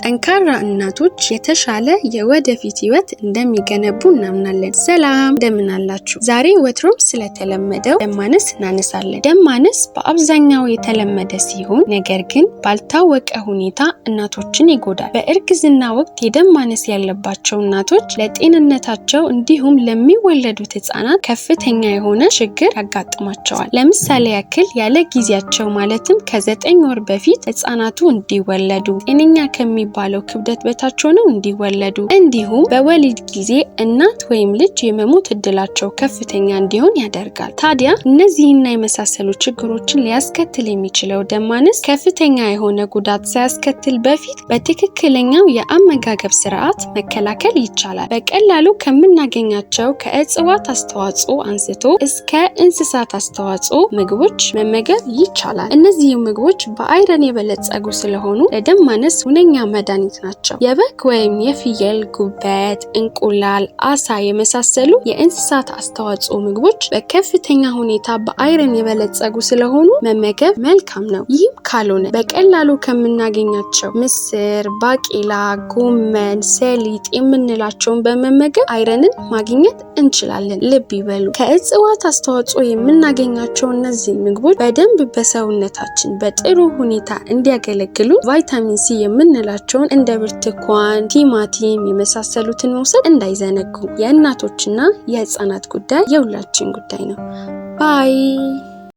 ጠንካራ እናቶች የተሻለ የወደፊት ህይወት እንደሚገነቡ እናምናለን። ሰላም እንደምን አላችሁ? ዛሬ ወትሮም ስለተለመደው ደም ማነስ እናነሳለን። ደም ማነስ በአብዛኛው የተለመደ ሲሆን ነገር ግን ባልታወቀ ሁኔታ እናቶችን ይጎዳል። በእርግዝና ወቅት የደም ማነስ ያለባቸው እናቶች ለጤንነታቸው እንዲሁም ለሚወለዱት ህፃናት ከፍተኛ የሆነ ችግር ያጋጥማቸዋል። ለምሳሌ ያክል ያለ ጊዜያቸው ማለትም ከ9 ወር በፊት ህፃናቱ እንዲወለዱ፣ ጤነኛ ከሚባለው ክብደት በታች ሆነው እንዲወለዱ፣ እንዲሁም በወሊድ ጊዜ እናት ወይም ልጅ የመሞት እድላቸው ከፍተኛ እንዲሆን ያደርጋል። ታዲያ እነዚህና የመሳሰሉ ችግሮችን ሊያስከትል የሚችለው ደም ማነስ ከፍተኛ የሆነ ጉዳት ሳያስከትል በፊት በትክክለኛው የአመጋገብ ስርዓት መከላከል ይቻላል። በቀላሉ ከምናገኛቸው ከእጽዋት አስተዋጽኦ አንስቶ እስከ እንስሳት አስተዋጽኦ ምግቦች መመገብ ይቻላል። እነዚህ ምግቦች በአይረን የበለጸጉ ስለሆኑ ለደም ማነስ ሁነኛ መድኃኒት ናቸው። የበግ ወይም የፍየል ጉበት፣ እንቁላል፣ አሳ የመሳሰሉ የእንስሳት አስተዋጽኦ ምግቦች በከፍተኛ ሁኔታ በአይረን የበለጸጉ ስለሆኑ መመገብ መልካም ነው። ይህም ካልሆነ በቀላሉ ከምናገኛቸው ምስር፣ ባቄላ፣ ጎመን፣ ሰሊጥ የምንላቸውን በመመገብ አይረንን ማግኘት እንችላለን። ልብ ይበሉ፣ ከእጽዋት አስተዋጽኦ የምናገኛቸው እነዚህ ምግቦች በደንብ በሰውነታችን በጥሩ ሁኔታ እንዲያገለግሉ ቫይታሚን ሲ የምንላቸውን እንደ ብርቱካን፣ ቲማቲም የመሳሰሉትን መውሰድ እንዳይዘነጉ። የእናቶችና የህፃናት ጉዳይ የሁላችን ጉዳይ ነው። ባይ